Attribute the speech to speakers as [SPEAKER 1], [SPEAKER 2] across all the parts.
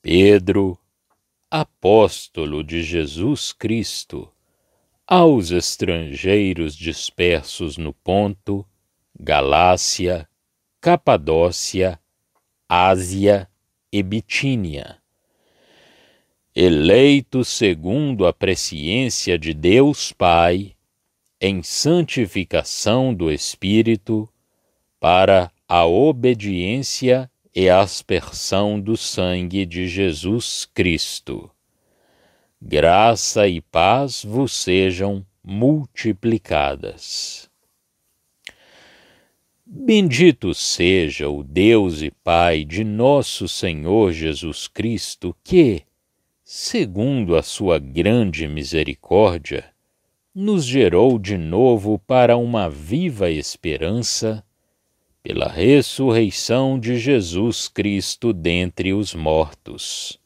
[SPEAKER 1] Pedro, apóstolo de Jesus Cristo, aos estrangeiros dispersos no Ponto, Galácia, Capadócia, Ásia e Bitínia, eleitos segundo a presciência de Deus Pai, em santificação do Espírito, para a obediência e aspersão do sangue de Jesus Cristo. Graça e paz vos sejam multiplicadas. Bendito seja o Deus e Pai de nosso Senhor Jesus Cristo, que, segundo a sua grande misericórdia, nos gerou de novo para uma viva esperança, pela ressurreição de Jesus Cristo dentre os mortos,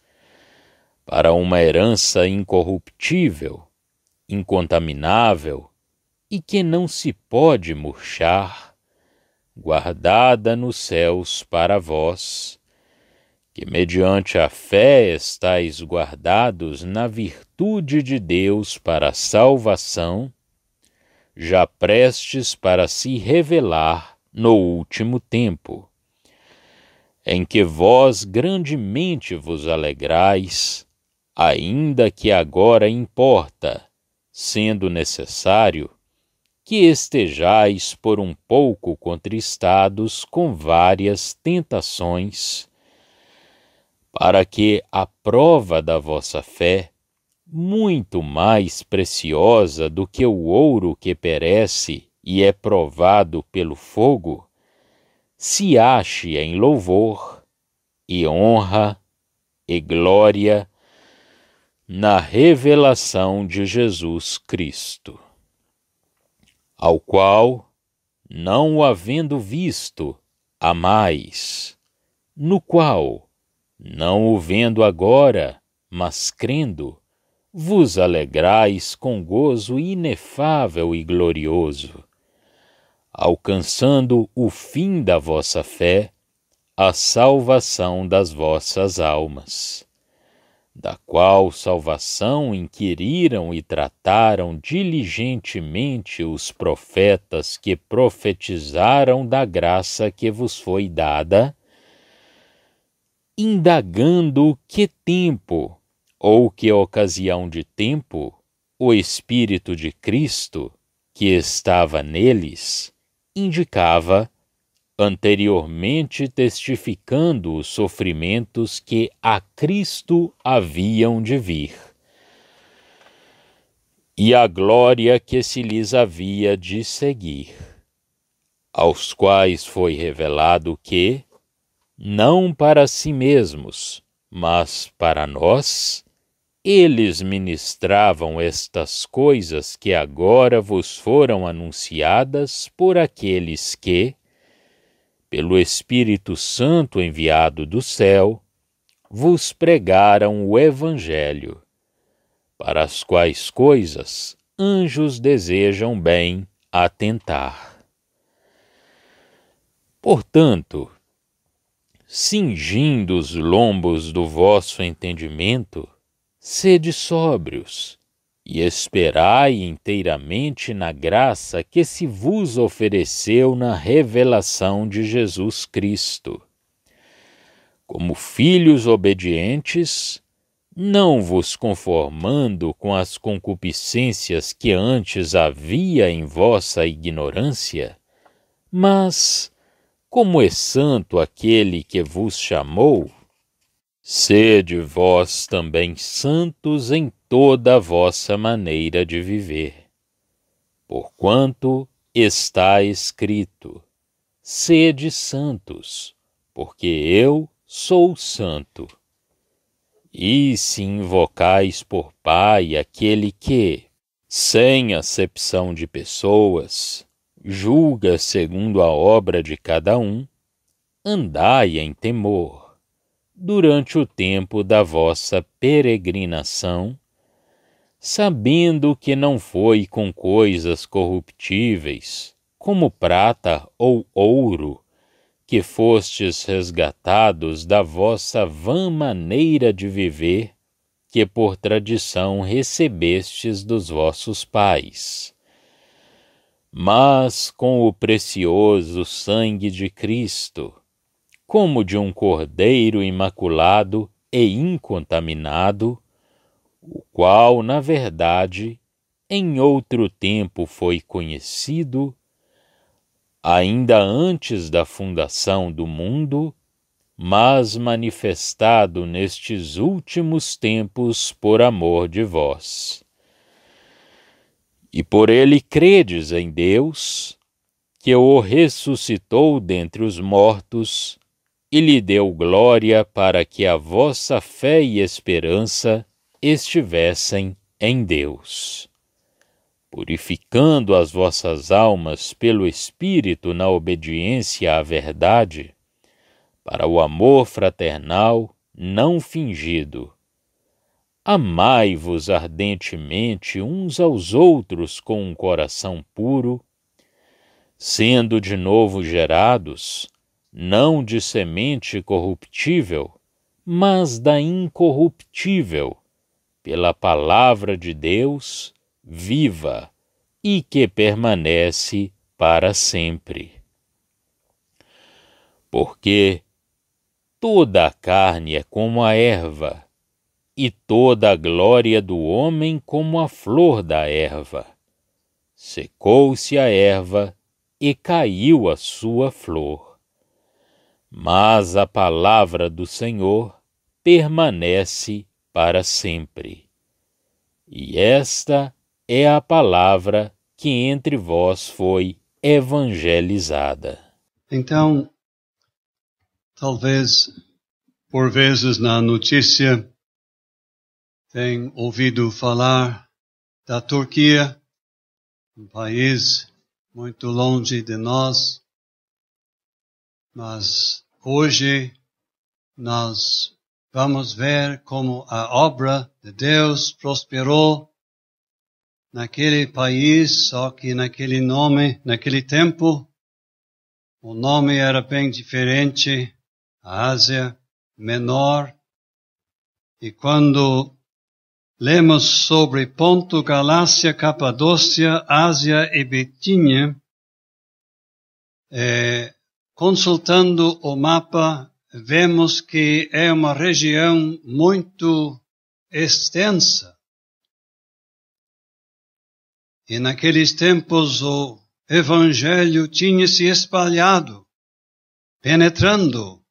[SPEAKER 1] para uma herança incorruptível, incontaminável e que não se pode murchar, guardada nos céus para vós, que mediante a fé estáis guardados na virtude de Deus para a salvação, já prestes para se revelar no último tempo, em que vós grandemente vos alegrais, ainda que agora importa, sendo necessário, que estejais por um pouco contristados com várias tentações, para que a prova da vossa fé, muito mais preciosa do que o ouro que perece e é provado pelo fogo, se ache em louvor e honra e glória na revelação de Jesus Cristo, ao qual, não o havendo visto, amais, no qual, não o vendo agora, mas crendo, vos alegrais com gozo inefável e glorioso, alcançando o fim da vossa fé, a salvação das vossas almas, da qual salvação inquiriram e trataram diligentemente os profetas que profetizaram da graça que vos foi dada, indagando que tempo, ou que ocasião de tempo, o Espírito de Cristo, que estava neles, indicava, anteriormente testificando os sofrimentos que a Cristo haviam de vir, e a glória que se lhes havia de seguir, aos quais foi revelado que, não para si mesmos, mas para nós, eles ministravam estas coisas que agora vos foram anunciadas por aqueles que, pelo Espírito Santo enviado do céu, vos pregaram o Evangelho, para as quais coisas anjos desejam bem atentar. Portanto, cingindo os lombos do vosso entendimento, sede sóbrios, e esperai inteiramente na graça que se vos ofereceu na revelação de Jesus Cristo. Como filhos obedientes, não vos conformando com as concupiscências que antes havia em vossa ignorância, mas, como é santo aquele que vos chamou, sede vós também santos em toda a vossa maneira de viver. Porquanto está escrito: sede santos, porque eu sou santo. E se invocais por Pai aquele que, sem acepção de pessoas, julga segundo a obra de cada um, andai em temor, durante o tempo da vossa peregrinação, sabendo que não foi com coisas corruptíveis, como prata ou ouro, que fostes resgatados da vossa vã maneira de viver, que por tradição recebestes dos vossos pais. Mas com o precioso sangue de Cristo, como de um cordeiro imaculado e incontaminado, o qual, na verdade, em outro tempo foi conhecido, ainda antes da fundação do mundo, mas manifestado nestes últimos tempos por amor de vós. E por ele credes em Deus, que o ressuscitou dentre os mortos e lhe deu glória para que a vossa fé e esperança estivessem em Deus. Purificando as vossas almas pelo Espírito na obediência à verdade, para o amor fraternal não fingido. Amai-vos ardentemente uns aos outros com um coração puro, sendo de novo gerados, não de semente corruptível, mas da incorruptível, pela palavra de Deus, viva e que permanece para sempre. Porque toda a carne é como a erva, e toda a glória do homem como a flor da erva. Secou-se a erva e caiu a sua flor. Mas a palavra do Senhor permanece para sempre. E esta é a palavra que entre vós foi evangelizada.
[SPEAKER 2] Então, talvez, por vezes na notícia, tem ouvido falar da Turquia, um país muito longe de nós, mas hoje nós vamos ver como a obra de Deus prosperou naquele país, só que naquele tempo, o nome era bem diferente, a Ásia Menor, e quando lemos sobre Ponto, Galácia, Capadócia, Ásia e Bitínia, consultando o mapa, vemos que é uma região muito extensa. E naqueles tempos o Evangelho tinha se espalhado, penetrando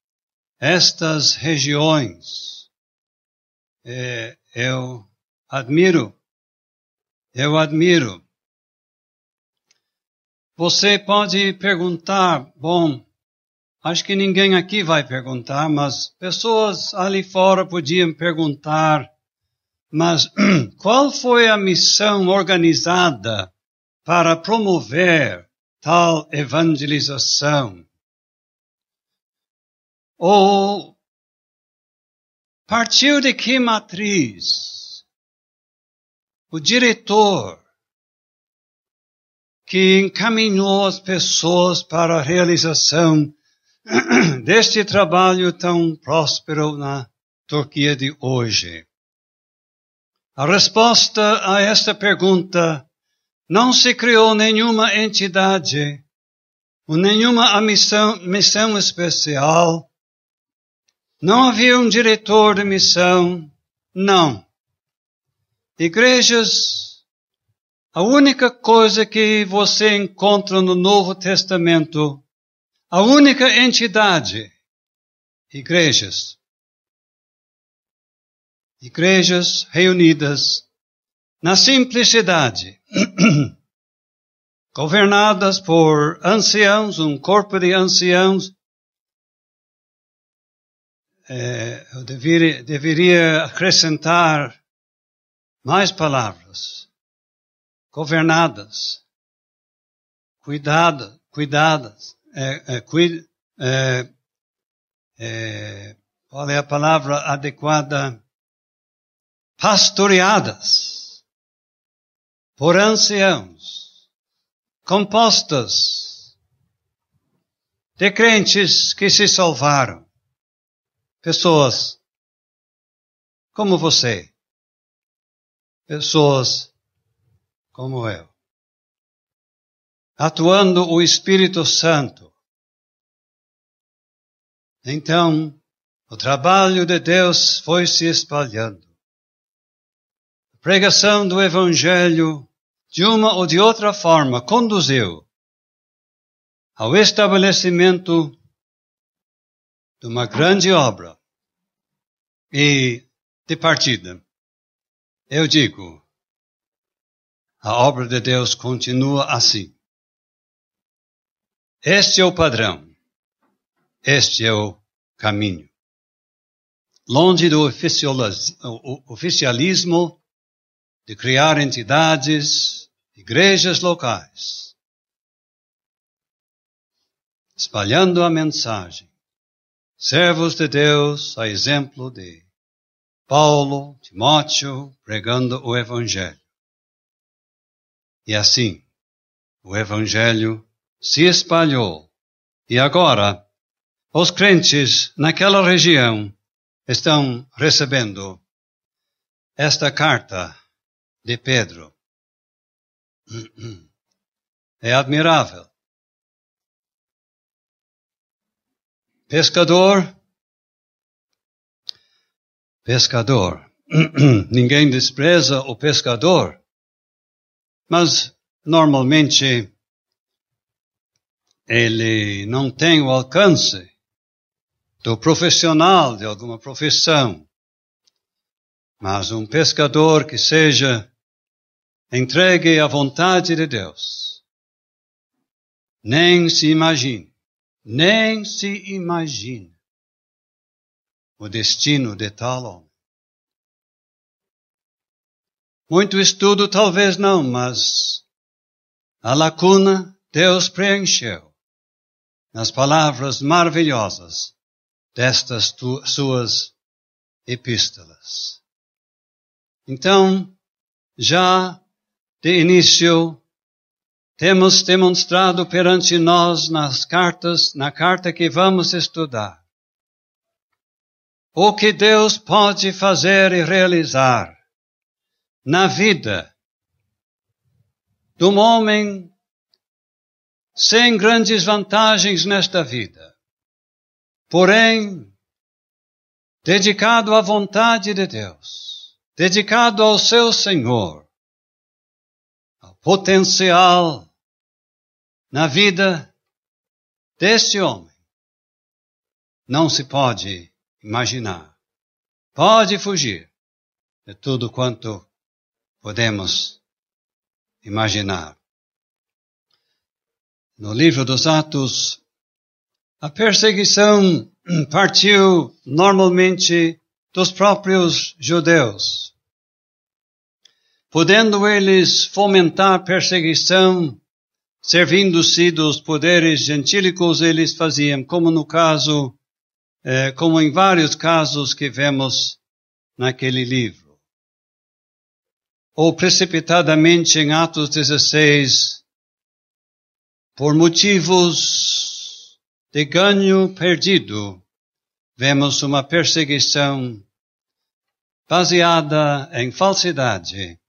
[SPEAKER 2] estas regiões. Eu admiro. Você pode perguntar, bom, acho que ninguém aqui vai perguntar, mas pessoas ali fora podiam perguntar, mas qual foi a missão organizada para promover tal evangelização? Ou partiu de que matriz? O diretor que encaminhou as pessoas para a realização deste trabalho tão próspero na Turquia de hoje. A resposta a esta pergunta: não se criou nenhuma entidade, ou nenhuma missão especial. Não havia um diretor de missão, não. Igrejas, a única coisa que você encontra no Novo Testamento, a única entidade, igrejas. Igrejas reunidas na simplicidade, governadas por anciãos, um corpo de anciãos. Eu deveria acrescentar mais palavras. Governadas, cuidadas, qual é a palavra adequada? Pastoreadas por anciãos, compostas de crentes que se salvaram. Pessoas como você. Pessoas como eu. Atuando o Espírito Santo. Então, o trabalho de Deus foi se espalhando. A pregação do Evangelho, de uma ou de outra forma, conduziu ao estabelecimento de uma grande obra. E, de partida, eu digo, a obra de Deus continua assim. Este é o padrão. Este é o caminho. Longe do oficialismo, de criar entidades, igrejas locais, espalhando a mensagem. Servos de Deus, a exemplo de Paulo, Timóteo, pregando o Evangelho. E assim, o Evangelho se espalhou. E agora, os crentes naquela região estão recebendo esta carta de Pedro. É admirável. Pescador. Ninguém despreza o pescador, mas normalmente ele não tem o alcance do profissional de alguma profissão. Mas um pescador que seja entregue à vontade de Deus, nem se imagine o destino de tal homem. Muito estudo talvez não, mas a lacuna Deus preencheu nas palavras maravilhosas destas suas epístolas. Então, já de início, temos demonstrado perante nós na carta que vamos estudar, o que Deus pode fazer e realizar na vida de um homem sem grandes vantagens nesta vida, porém, dedicado à vontade de Deus, dedicado ao seu Senhor, ao potencial na vida deste homem, não se pode imaginar. Pode fugir de tudo quanto podemos imaginar. No livro dos Atos, a perseguição partiu normalmente dos próprios judeus, podendo eles fomentar perseguição, servindo-se dos poderes gentílicos, eles faziam, como em vários casos que vemos naquele livro. Ou precipitadamente em Atos 16, por motivos de ganho perdido, vemos uma perseguição baseada em falsidade,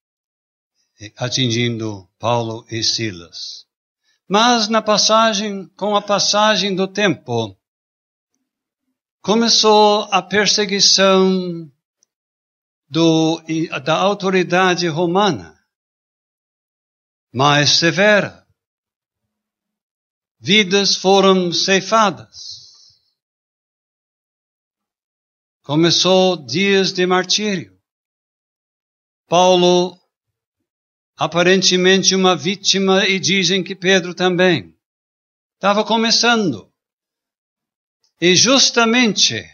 [SPEAKER 2] atingindo Paulo e Silas. Mas com a passagem do tempo, começou a perseguição da autoridade romana, mais severa. Vidas foram ceifadas. Começou dias de martírio. Paulo, aparentemente uma vítima, e dizem que Pedro também, estava começando. E justamente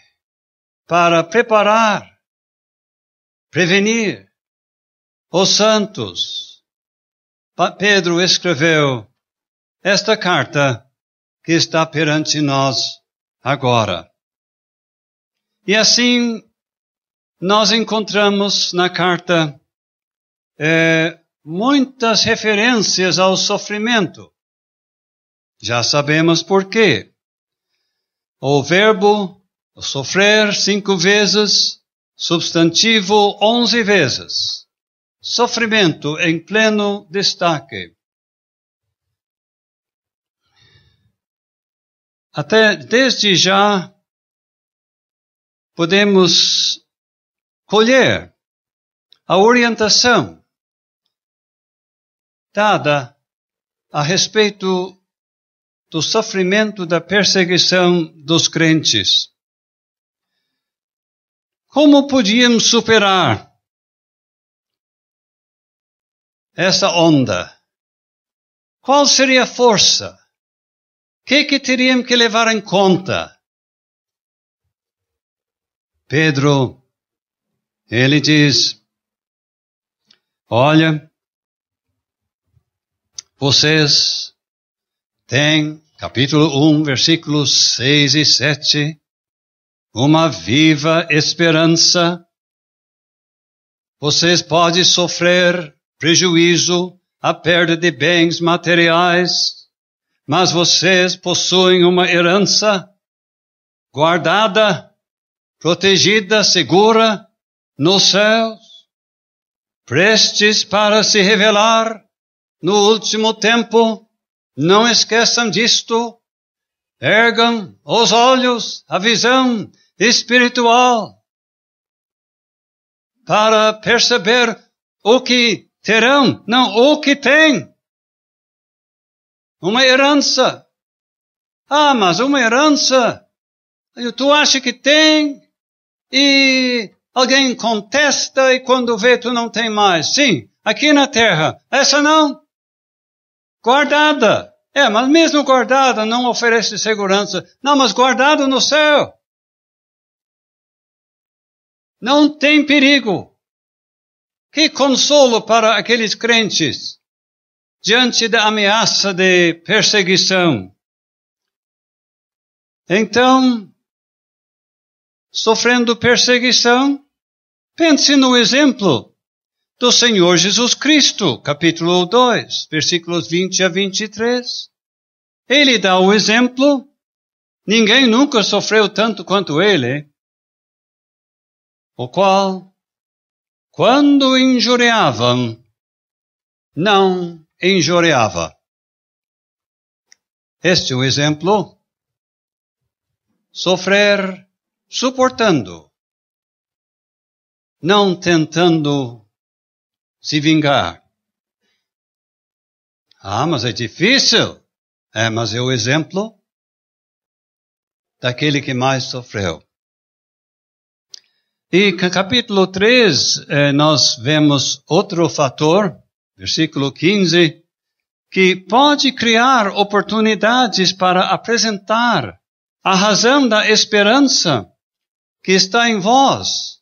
[SPEAKER 2] para prevenir os santos, Pedro escreveu esta carta que está perante nós agora. E assim, nós encontramos na carta muitas referências ao sofrimento. Já sabemos por quê. O verbo, o sofrer 5 vezes, substantivo 11 vezes. Sofrimento em pleno destaque. Até desde já podemos colher a orientação dada a respeito do sofrimento, da perseguição dos crentes. Como podíamos superar essa onda? Qual seria a força? O que teríamos que levar em conta? Pedro, ele diz, olha, vocês têm, capítulo 1, versículos 6 e 7, uma viva esperança. Vocês podem sofrer prejuízo, a perda de bens materiais, mas vocês possuem uma herança guardada, protegida, segura nos céus, prestes para se revelar no último tempo. Não esqueçam disto. Ergam os olhos, a visão espiritual, para perceber o que terão, não o que têm. Uma herança. Ah, mas uma herança, tu acha que tem, e alguém contesta, e quando vê tu não tem mais. Sim, aqui na terra, essa não. Guardada. Mas mesmo guardada não oferece segurança. Não, mas guardado no céu. Não tem perigo. Que consolo para aqueles crentes diante da ameaça de perseguição. Então, sofrendo perseguição, pense no exemplo do Senhor Jesus Cristo, capítulo 2, versículos 20 a 23. Ele dá o exemplo. Ninguém nunca sofreu tanto quanto ele, o qual, quando injuriavam, não injuriava. Este é o exemplo. Sofrer suportando, não tentando se vingar. Mas é difícil. Mas é o exemplo daquele que mais sofreu. E no capítulo 3, nós vemos outro fator, versículo 15, que pode criar oportunidades para apresentar a razão da esperança que está em vós.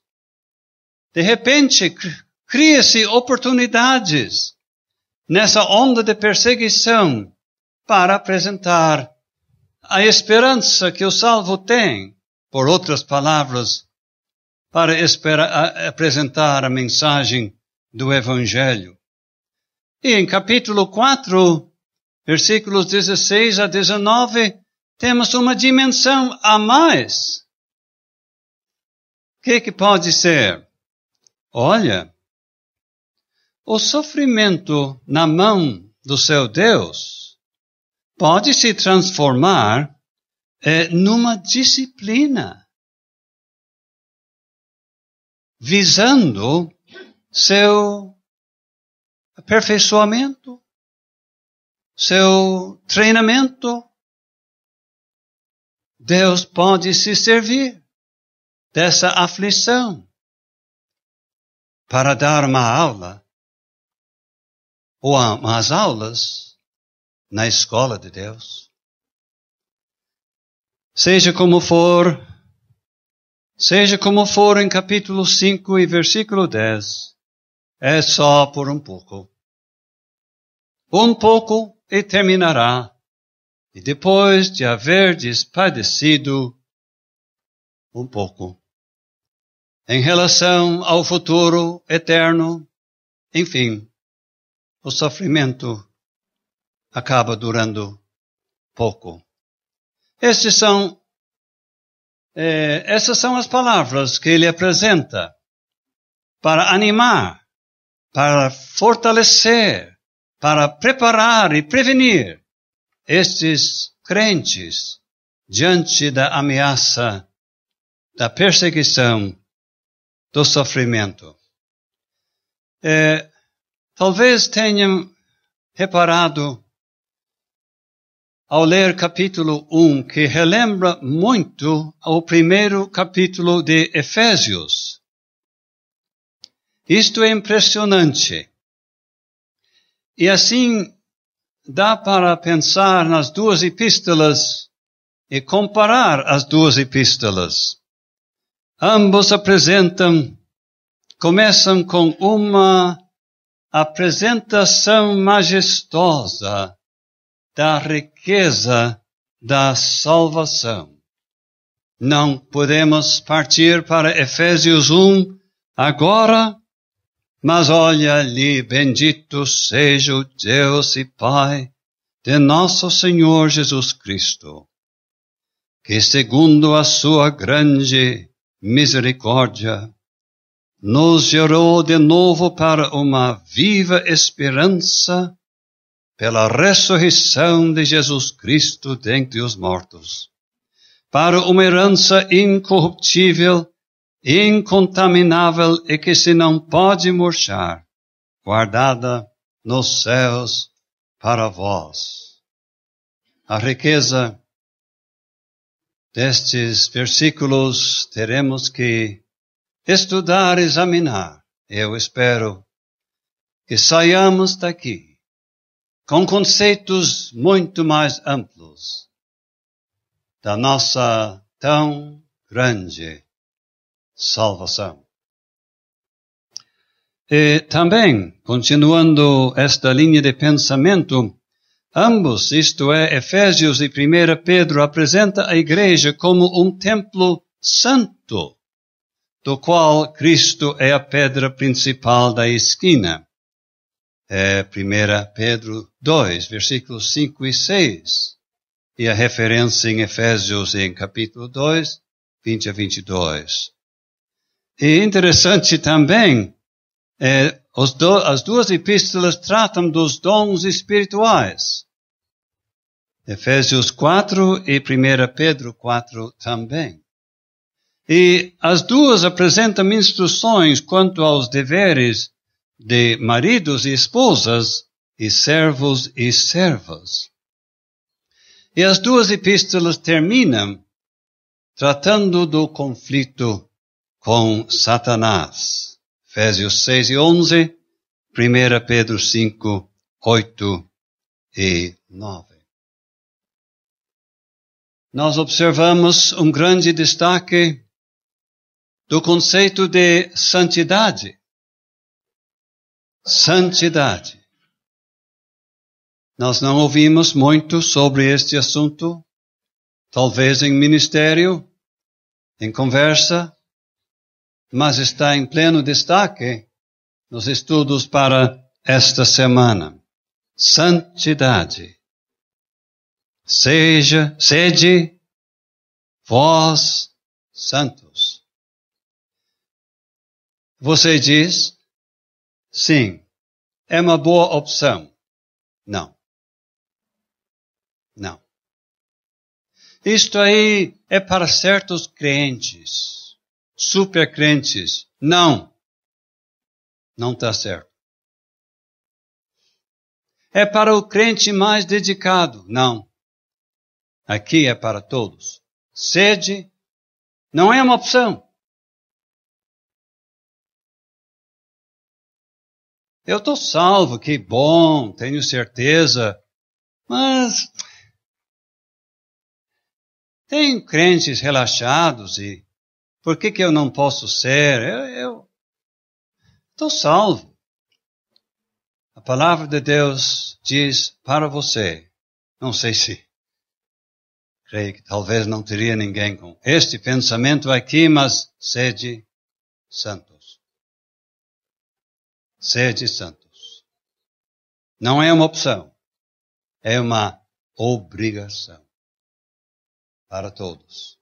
[SPEAKER 2] De repente, cria-se oportunidades nessa onda de perseguição para apresentar a esperança que o salvo tem. Por outras palavras, para apresentar a mensagem do Evangelho. E em capítulo 4, versículos 16 a 19, temos uma dimensão a mais. O que pode ser? Olha, o sofrimento na mão do seu Deus pode se transformar numa disciplina, visando seu aperfeiçoamento, seu treinamento. Deus pode se servir dessa aflição para dar uma aula, ou umas aulas, na escola de Deus. Seja como for em capítulo 5 e versículo 10, é só por um pouco. Um pouco e terminará. E depois de haver padecido um pouco, em relação ao futuro eterno, enfim, o sofrimento acaba durando pouco. Estes são Essas são as palavras que ele apresenta para animar, para fortalecer, para preparar e prevenir estes crentes diante da ameaça, da perseguição, do sofrimento. Talvez tenham reparado, ao ler capítulo 1, que relembra muito ao primeiro capítulo de Efésios. Isto é impressionante. E assim, dá para pensar nas duas epístolas e comparar as duas epístolas. Ambos começam com uma apresentação majestosa da riqueza da salvação. Não podemos partir para Efésios 1 agora, mas olha ali, bendito seja o Deus e Pai de nosso Senhor Jesus Cristo, que segundo a sua grande misericórdia, nos gerou de novo para uma viva esperança pela ressurreição de Jesus Cristo dentre os mortos, para uma herança incorruptível, incontaminável e que se não pode murchar, guardada nos céus para vós. A riqueza destes versículos teremos que estudar, examinar. Eu espero que saiamos daqui com conceitos muito mais amplos da nossa tão grande salvação. E também, continuando esta linha de pensamento, ambos, isto é, Efésios e 1 Pedro, apresenta a igreja como um templo santo, do qual Cristo é a pedra principal da esquina. É 1 Pedro 2, versículos 5 e 6. E a referência em Efésios em capítulo 2, 20 a 22. E interessante também, as duas epístolas tratam dos dons espirituais. Efésios 4 e 1 Pedro 4 também. E as duas apresentam instruções quanto aos deveres de maridos e esposas, e servos e servas. E as duas epístolas terminam tratando do conflito com Satanás. Efésios 6 e 11, 1 Pedro 5, 8 e 9. Nós observamos um grande destaque do conceito de santidade. Santidade. Nós não ouvimos muito sobre este assunto, talvez em ministério, em conversa, mas está em pleno destaque nos estudos para esta semana. Santidade. Sede vós santos. Você diz, sim, é uma boa opção. Não. Não. Isto aí é para certos crentes, super crentes. Não. Não está certo. É para o crente mais dedicado. Não. Aqui é para todos. Sede não é uma opção. Eu estou salvo, que bom, tenho certeza. Mas tem crentes relaxados e por que eu não posso ser? Eu estou salvo. A palavra de Deus diz para você, não sei se, creio que talvez não teria ninguém com este pensamento aqui, mas sede santos. Sede santos. Não é uma opção, é uma obrigação para todos.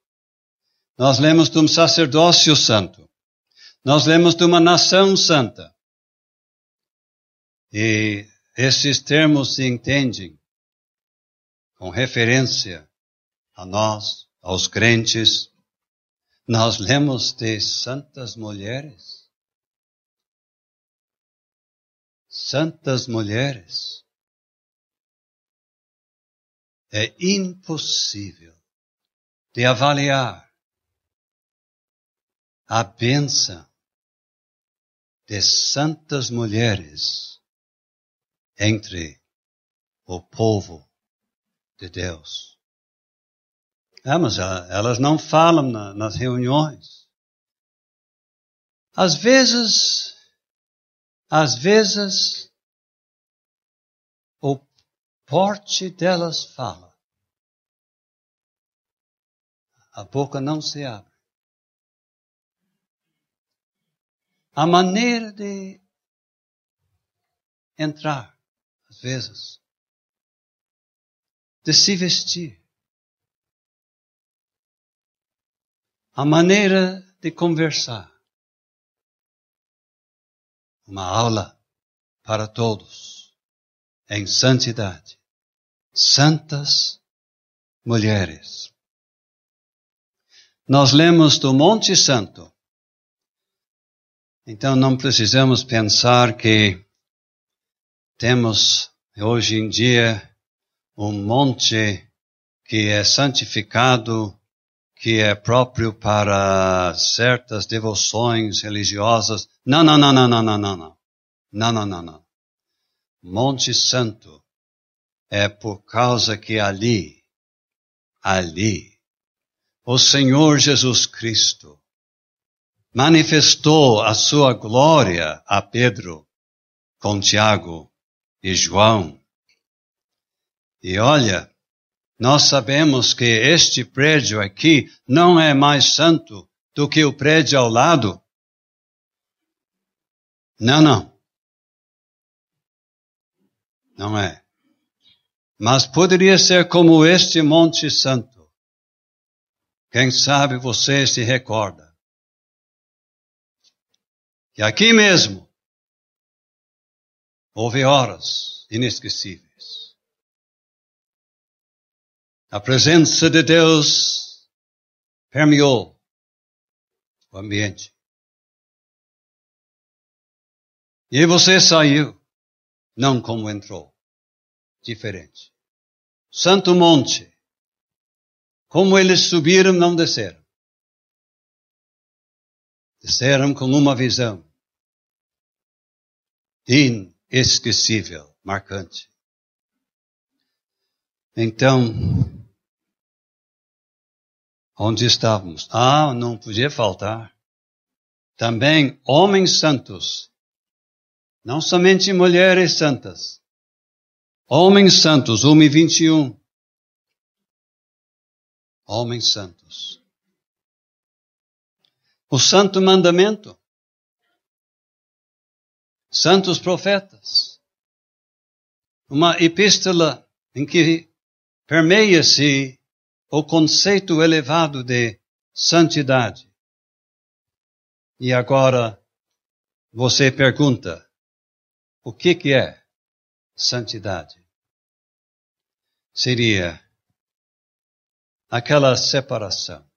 [SPEAKER 2] Nós lemos de um sacerdócio santo. Nós lemos de uma nação santa. E esses termos se entendem com referência a nós, aos crentes. Nós lemos de santas mulheres. Santas mulheres. É impossível de avaliar a bênção de santas mulheres entre o povo de Deus. Mas elas não falam nas reuniões. Às vezes, o porte delas fala. A boca não se abre. A maneira de entrar, às vezes, de se vestir, a maneira de conversar, uma aula para todos em santidade, santas mulheres. Nós lemos do Monte Santo. Então não precisamos pensar que temos hoje em dia um monte que é santificado, que é próprio para certas devoções religiosas. Não. Monte Santo é por causa que ali, o Senhor Jesus Cristo manifestou a sua glória a Pedro, com Tiago e João. E olha, nós sabemos que este prédio aqui não é mais santo do que o prédio ao lado. Não é. Mas poderia ser como este Monte Santo. Quem sabe você se recorda. E aqui mesmo, houve horas inesquecíveis. A presença de Deus permeou o ambiente. E você saiu, não como entrou, diferente. Santo Monte, como eles subiram, não desceram. Desceram com uma visão inesquecível, marcante. Então, onde estávamos? Não podia faltar. Também homens santos. Não somente mulheres santas. Homens santos, 1:21. Homens santos. O santo mandamento. Santos profetas. Uma epístola em que permeia-se o conceito elevado de santidade. E agora você pergunta, o que é santidade? Seria aquela separação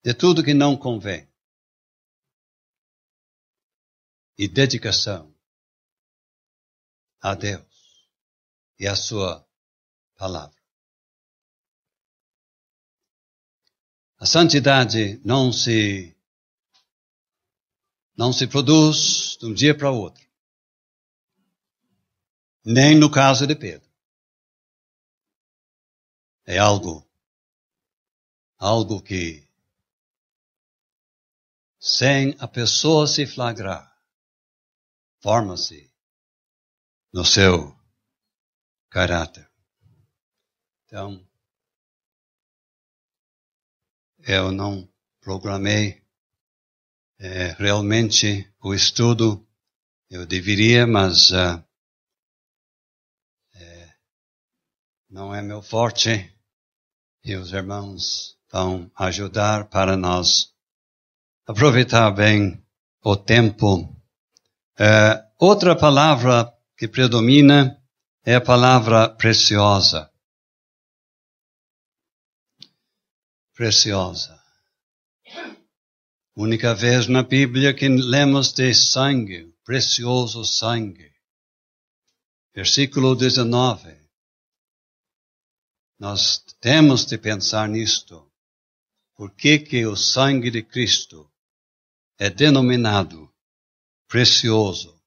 [SPEAKER 2] de tudo que não convém e dedicação a Deus e a sua palavra. A santidade não se produz de um dia para o outro. Nem no caso de Pedro. É algo que, sem a pessoa se flagrar, forma-se no seu caráter. Então, eu não programei realmente o estudo. Eu deveria, mas não é meu forte. e os irmãos vão ajudar para nós aproveitar bem o tempo. Outra palavra que predomina é a palavra preciosa. Preciosa. Única vez na Bíblia que lemos de sangue, precioso sangue. Versículo 19. Nós temos de pensar nisto. Por que o sangue de Cristo é denominado precioso?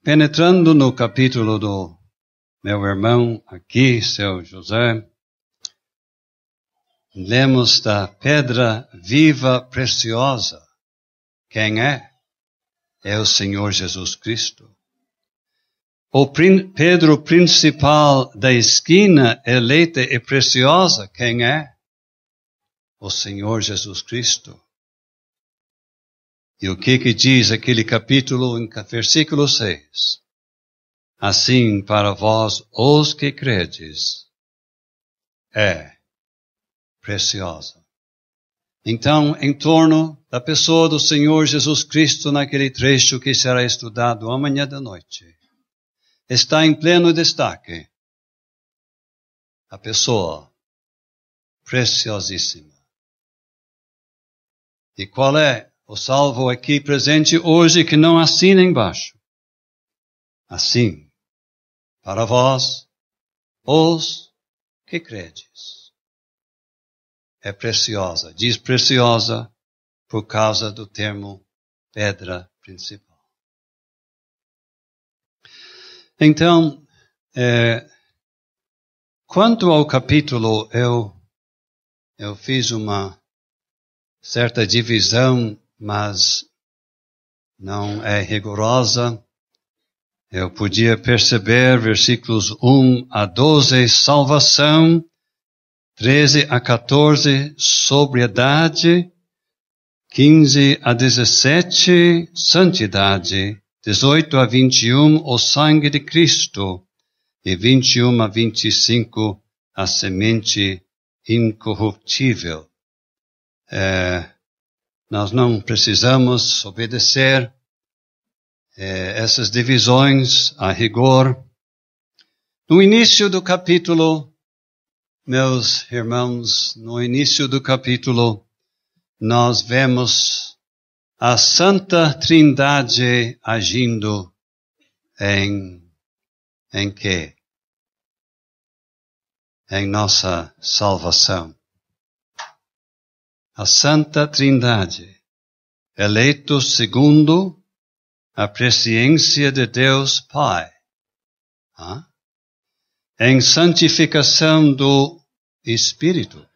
[SPEAKER 2] Penetrando no capítulo do meu irmão aqui, seu José, lemos da pedra viva preciosa. Quem é? É o Senhor Jesus Cristo. O Pedro principal da esquina, eleita e preciosa, quem é? O Senhor Jesus Cristo. E o que diz aquele capítulo em versículo 6? Assim, para vós, os que credes, é preciosa. Então, em torno da pessoa do Senhor Jesus Cristo, naquele trecho que será estudado amanhã da noite, está em pleno destaque a pessoa preciosíssima. E qual é o salvo aqui presente hoje que não assina embaixo? Assim, para vós, os que credes. É preciosa. Diz preciosa por causa do termo pedra principal. Então, quanto ao capítulo, eu fiz uma certa divisão, mas não é rigorosa. Eu podia perceber versículos 1 a 12, salvação, 13 a 14, sobriedade, 15 a 17, santidade, 18 a 21, o sangue de Cristo, e 21 a 25, a semente incorruptível. Nós não precisamos obedecer essas divisões a rigor. No início do capítulo, meus irmãos, no início do capítulo, nós vemos a Santa Trindade agindo em quê? Em nossa salvação. A Santa Trindade, eleito segundo a presciência de Deus Pai, em santificação do Espírito,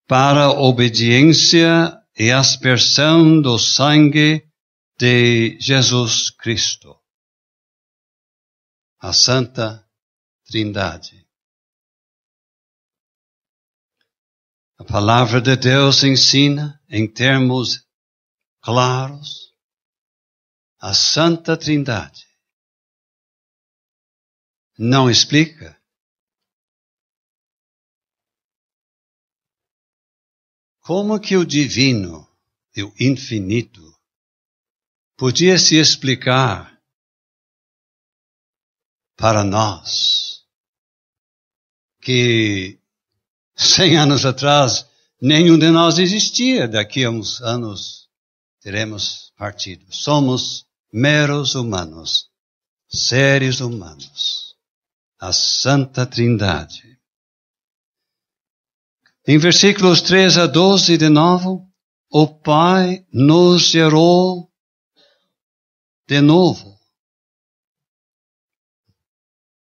[SPEAKER 2] para obediência e aspersão do sangue de Jesus Cristo. A Santa Trindade. A palavra de Deus ensina, em termos claros, a Santa Trindade. Não explica. Como que o divino e o infinito podia se explicar para nós que 100 anos atrás nenhum de nós existia, daqui a uns anos teremos partido. Somos meros humanos, seres humanos, a Santa Trindade. Em versículos 3 a 12, de novo, o Pai nos gerou de novo.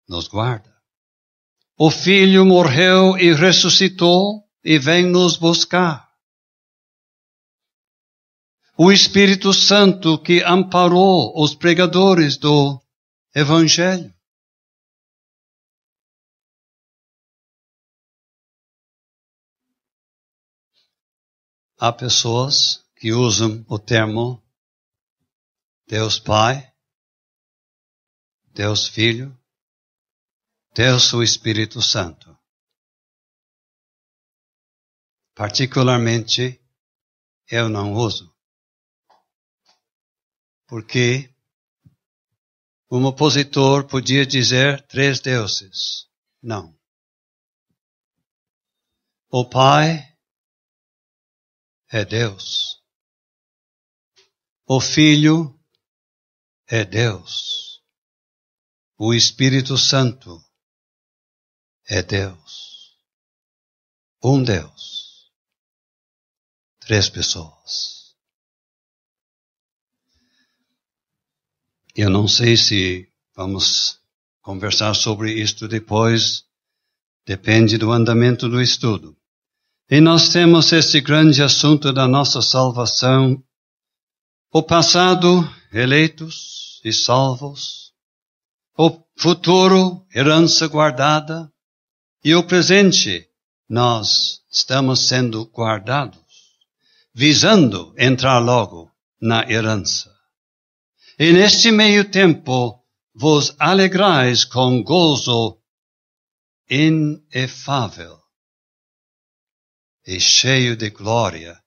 [SPEAKER 2] Nos guarda. O Filho morreu e ressuscitou e vem nos buscar. O Espírito Santo que amparou os pregadores do Evangelho. Há pessoas que usam o termo Deus Pai, Deus Filho, Deus, o Espírito Santo. Particularmente, eu não uso. Porque um opositor podia dizer 3 deuses. Não. O Pai é Deus. O Filho é Deus. O Espírito Santo é Deus. Um Deus. 3 pessoas. Eu não sei se vamos conversar sobre isto depois. Depende do andamento do estudo. E nós temos esse grande assunto da nossa salvação. O passado, eleitos e salvos. O futuro, herança guardada. E o presente, nós estamos sendo guardados, visando entrar logo na herança. E neste meio tempo, vos alegrais com gozo inefável e cheio de glória,